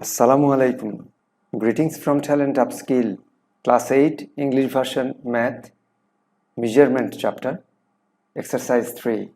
Assalamu alaikum. Greetings from Talent Upskill, Class 8, English version, Math, Measurement chapter, Exercise 3.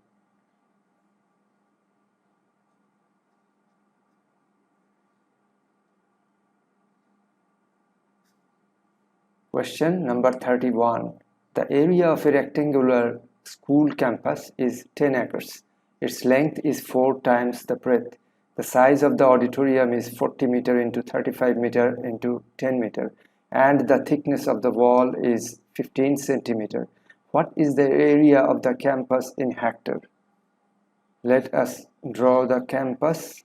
Question number 31. The area of a rectangular school campus is 10 acres. Its length is 4 times the breadth. The size of the auditorium is 40 meter into 35 meter into 10 meter, and the thickness of the wall is 15 centimeter. What is the area of the campus in hectare? Let us draw the campus.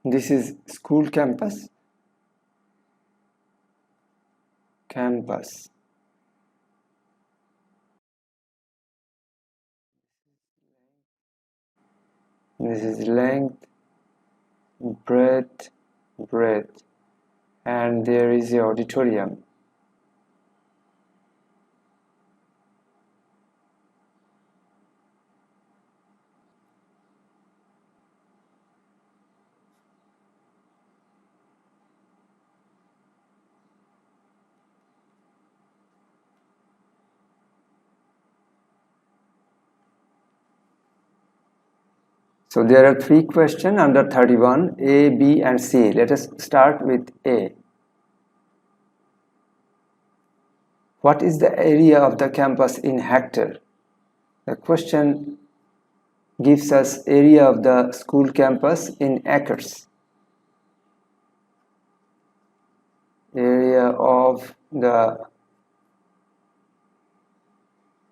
This is school campus. This is length, breadth, and there is a auditorium. So there are 3 questions under 31, A, B and C. Let us start with A. What is the area of the campus in hectare? The question gives us area of the school campus in acres. Area of the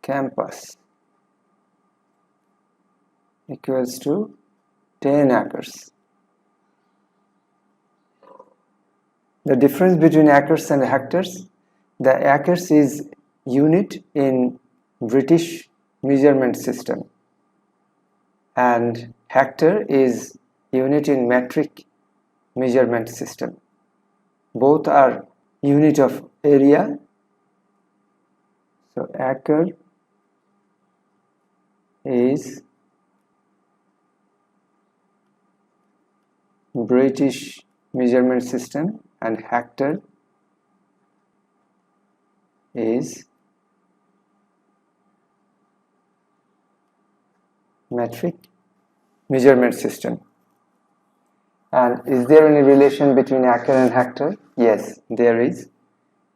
campus equals to 10 acres. The difference between acres and hectares: the acres is unit in British measurement system and hectare is unit in metric measurement system. Both are unit of area. So acre is British measurement system and hectare is metric measurement system. And is there any relation between acre and hectare? Yes, there is.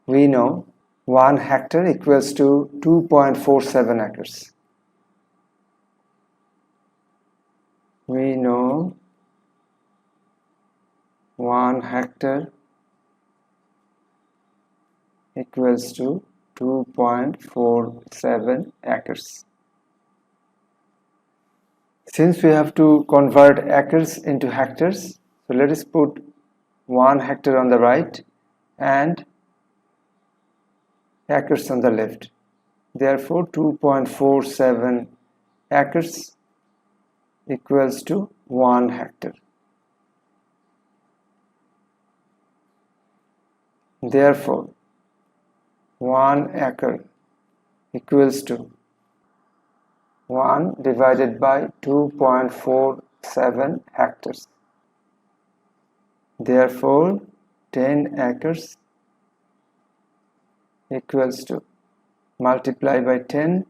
We know 1 hectare equals to 2.47 acres. We know 1 hectare equals to 2.47 acres. Since we have to convert acres into hectares, so let us put 1 hectare on the right and acres on the left. Therefore, 2.47 acres equals to 1 hectare. Therefore, 1 acre equals to 1 divided by 2.47 hectares. Therefore, 10 acres equals to, multiply by 10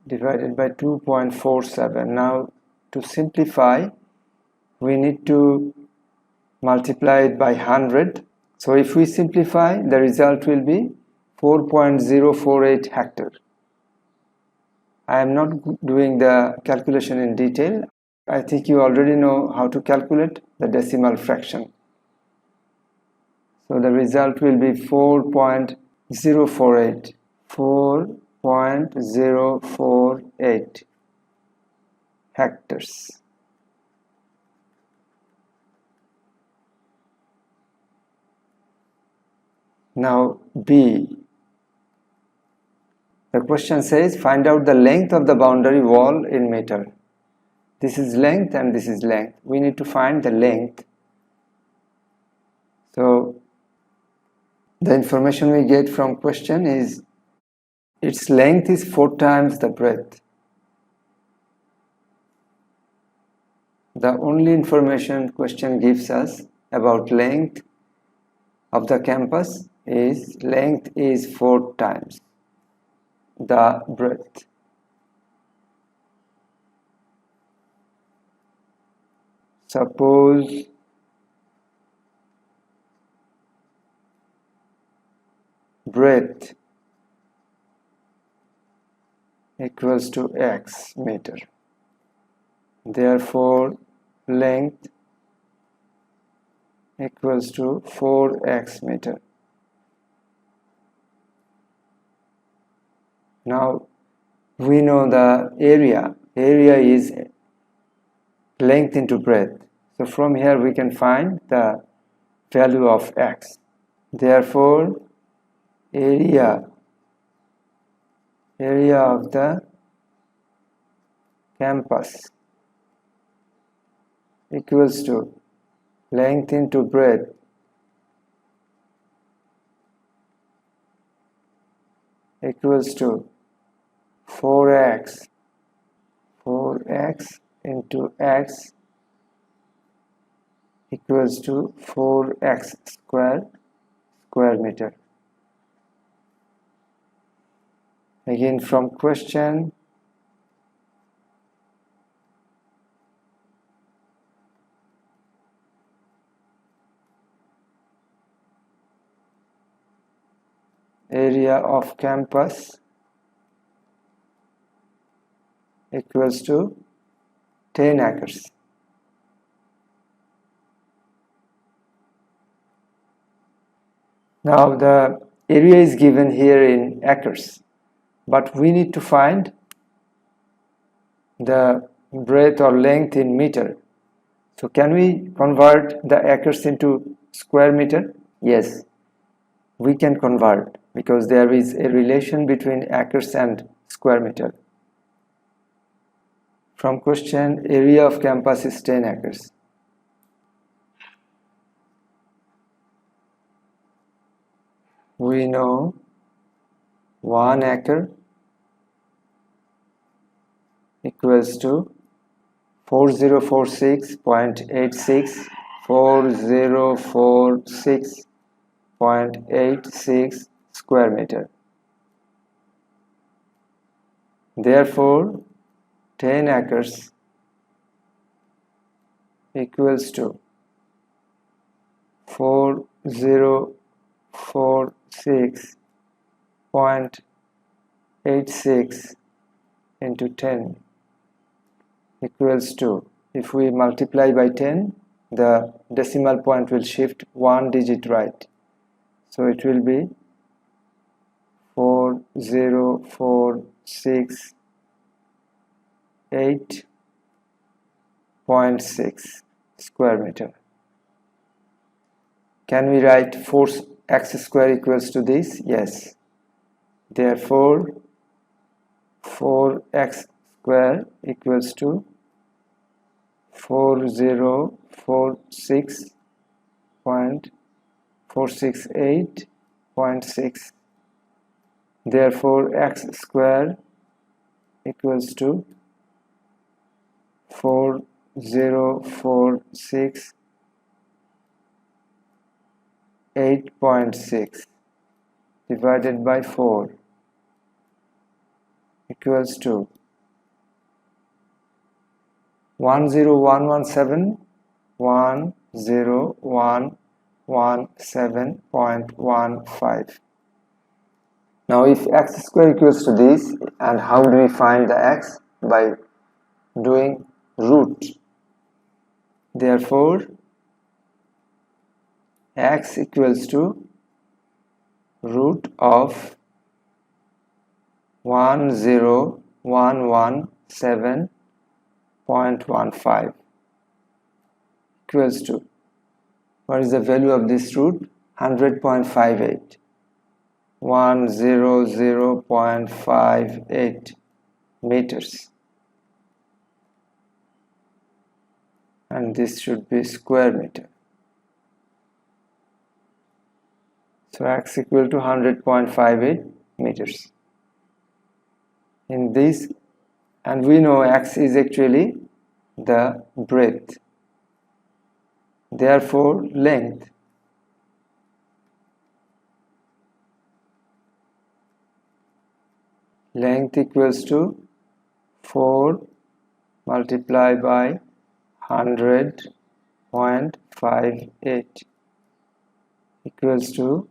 divided by 2.47. Now, to simplify, we need to multiply it by 100. So if we simplify, the result will be 4.048 hectare. I am not doing the calculation in detail. I think you already know how to calculate the decimal fraction. So the result will be 4.048. 4.048 hectares. Now B. The question says find out the length of the boundary wall in meter. This is length and this is length. We need to find the length. So the information we get from question is its length is 4 times the breadth. The only information question gives us about length of the campus is length is 4 times the breadth. Suppose breadth equals to x meter. Therefore, length equals to 4x meter. Now, we know the area. Area is length into breadth. So from here we can find the value of x. Therefore, area of the campus equals to length into breadth equals to 4x into x equals to 4x square meter. Again from question, area of campus equals to 10 acres. Now the area is given here in acres, but we need to find the breadth or length in meter. So can we convert the acres into square meter? Yes, we can convert because there is a relation between acres and square meter. From question, area of campus is 10 acres. We know 1 acre equals to 4046.86 square meter. Therefore, 10 acres equals to 4046.86 into 10 equals to, if we multiply by 10, the decimal point will shift 1 digit right. So it will be 4046.8.6 square meter. Can we write 4x square equals to this? Yes. Therefore, 4x square equals to 4046.468.6. Therefore, x square equals to 4046.8.6 divided by 4 equals to 10117.15. Now if x square equals to this, and how do we find the x? By doing root. Therefore, x equals to root of 10117.15 equals to, what is the value of this root? 100.58. 100.58 meters, and this should be square meter. So x equal to 100.58 meters. In this, and we know x is actually the breadth. Therefore, length equals to 4 multiplied by 100.58 equals to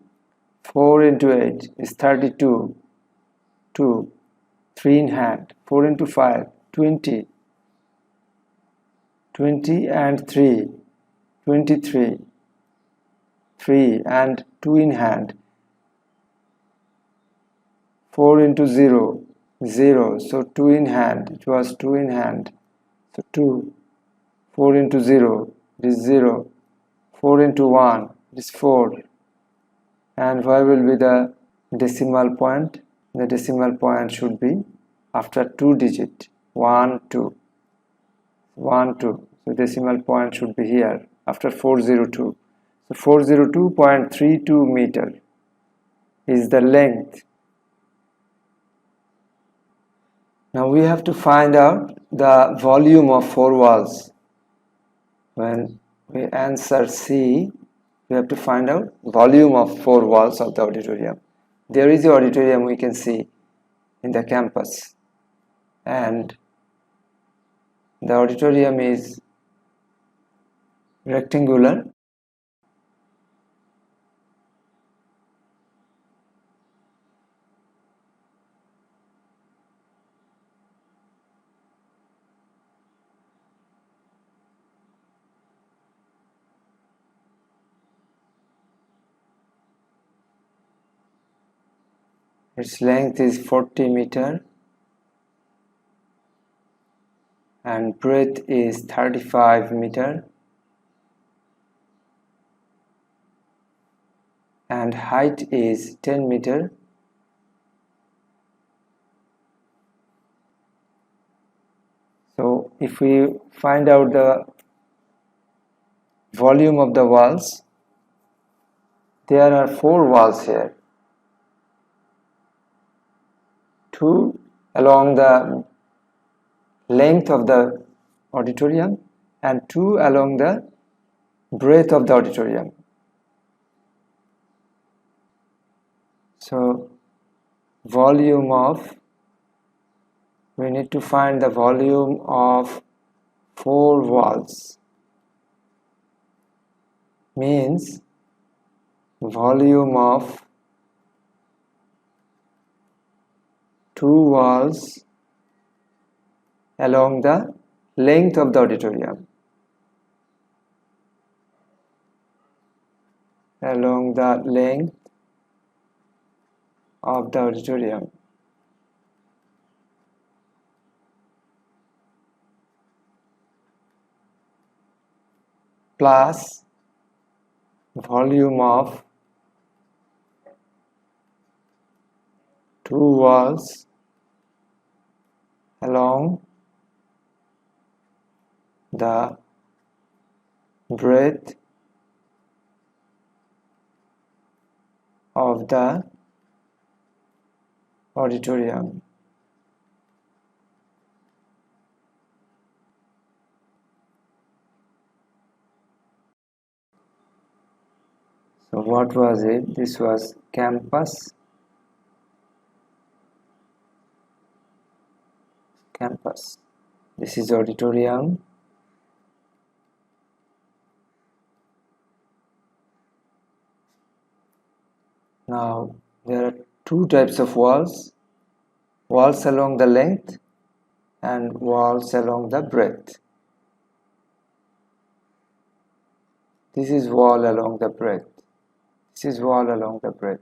4 into 8 is 32, 2, 3 in hand, 4 into 5, 20, 20 and 3, 23, 3 and 2 in hand, 4 into 0, 0, so 2 in hand, it was 2 in hand, so 2, 4 into 0, it is 0, 4 into 1, it is 4, and where will be the decimal point? The decimal point should be after 2 digit, 1, 2, 1, 2, so decimal point should be here after 402, so 402.32 meter is the length. Now we have to find out the volume of 4 walls. When we answer C, we have to find out volume of 4 walls of the auditorium. There is the auditorium we can see in the campus, and the auditorium is rectangular. Its length is 40 meter and breadth is 35 meter and height is 10 meter. So if we find out the volume of the walls, there are 4 walls here, 2 along the length of the auditorium and 2 along the breadth of the auditorium. So volume of, we need to find the volume of 4 walls, means volume of 2 walls along the length of the auditorium, along the length of the auditorium, plus volume of 2 walls along the breadth of the auditorium. So what was it? This was campus. This is auditorium. Now there are 2 types of walls along the length and walls along the breadth. This is wall along the breadth. This is wall along the breadth.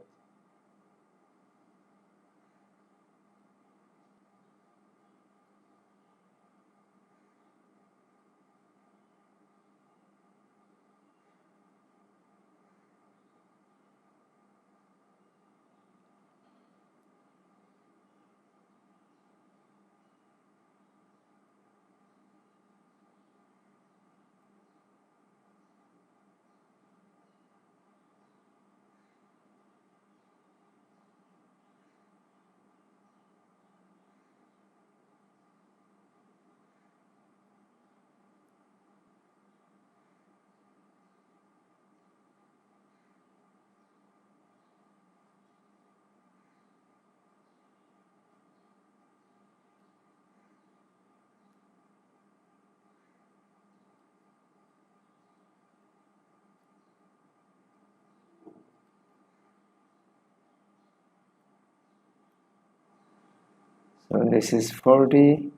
So this is 40.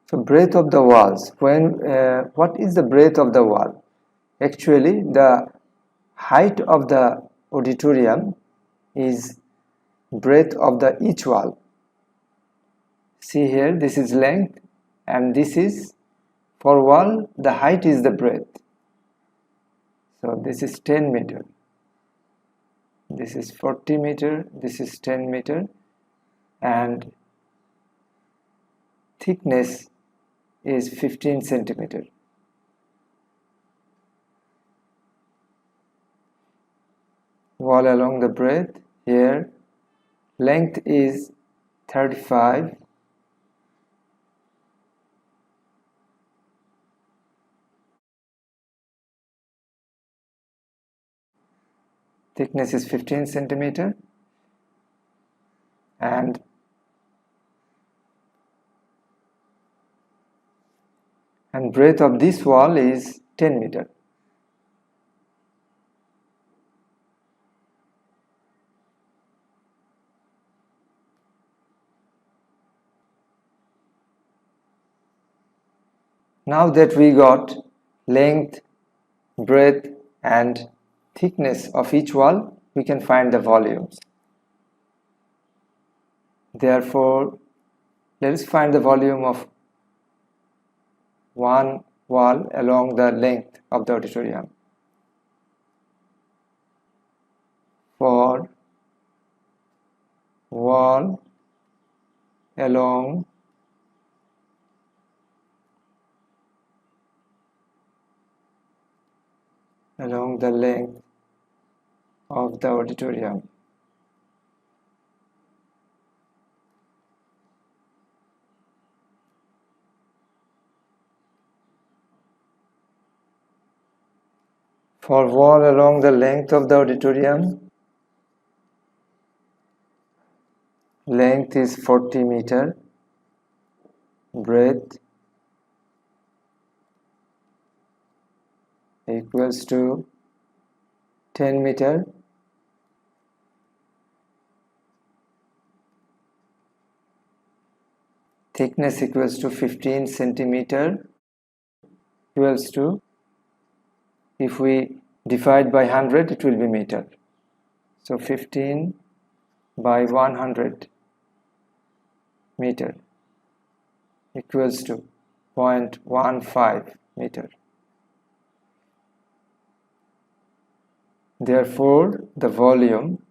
So breadth of the walls. What is the breadth of the wall? Actually, the height of the auditorium is breadth of the each wall. See here, this is length, and this is for wall, the height is the breadth. So this is 10 meter. This is 40 meter. This is 10 meter, and thickness is 15 centimeter. Wall along the breadth here, length is 35, thickness is 15 centimeter, and breadth of this wall is 10 meter. Now that we got length, breadth and thickness of each wall, we can find the volumes. Therefore, let us find the volume of one wall along the length of the auditorium. For wall along the length of the auditorium. For wall along the length of the auditorium, length is 40 meter, breadth equals to 10 meter, thickness equals to 15 centimeter, equals to, if we divide by 100, it will be meter. So 15 by 100 meter equals to 0.15 meter. Therefore, the volume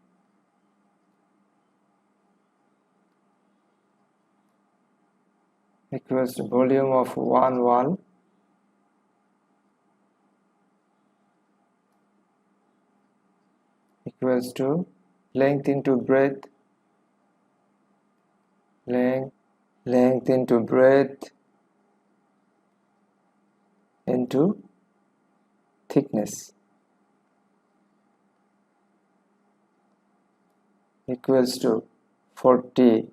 equals to volume of one wall equals to length into breadth, length into breadth into thickness equals to 40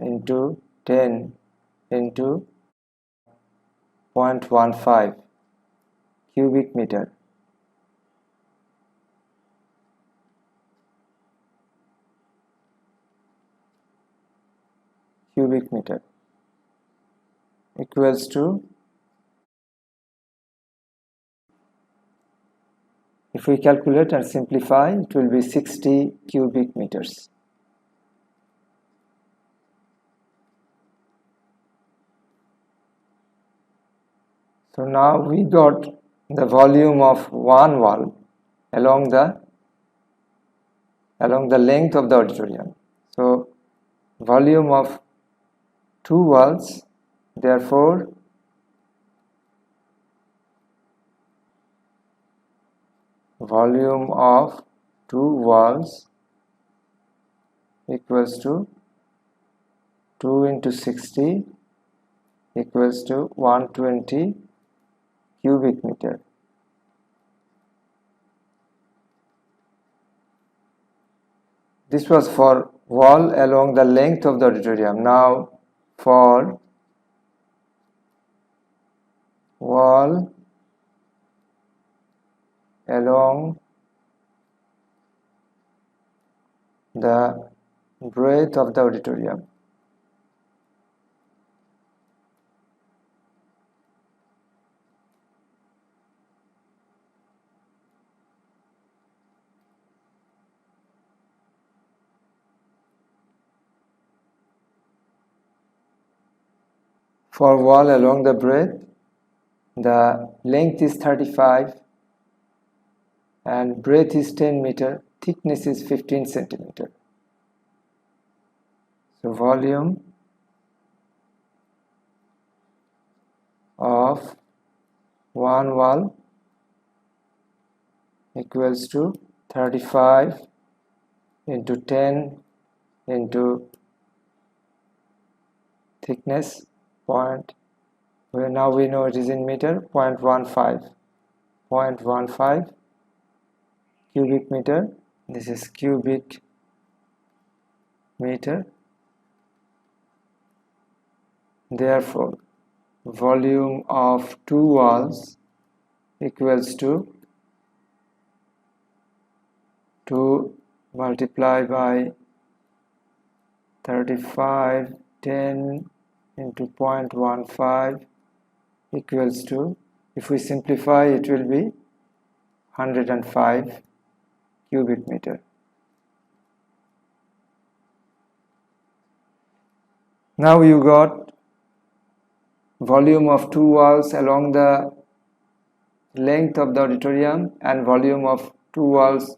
into 10 into 0.15 cubic meter. Cubic meter equals to, if we calculate and simplify, it will be 60 cubic meters. So now we got the volume of one wall along the length of the auditorium. So volume of two walls, therefore volume of two walls equals to 2 into 60 equals to 120 cubic meter. This was for wall along the length of the auditorium. Now for wall along the breadth of the auditorium. For wall along the breadth, the length is 35 and breadth is 10 meter, thickness is 15 centimeter. So volume of one wall equals to 35 into 10 into thickness point, well, now we know it is in meter, 0.15 cubic meter. This is cubic meter. Therefore volume of two walls equals to 2 multiplied by 35 10 into 0.15 equals to, if we simplify, it will be 105 cubic meter. Now you got volume of two walls along the length of the auditorium and volume of two walls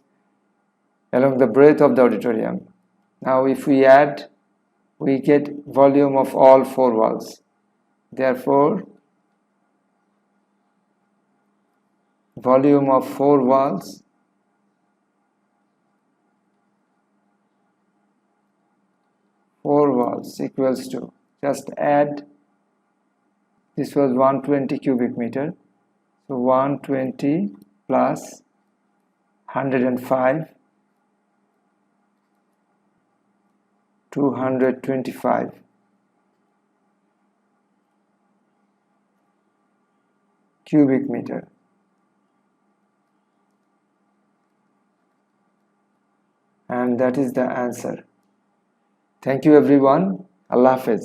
along the breadth of the auditorium. Now if we add, we get volume of all four walls. Therefore volume of four walls equals to, just add, this was 120 cubic meter, so 120 plus 105, 225 cubic meter. And that is the answer. Thank you everyone. Allah Hafiz.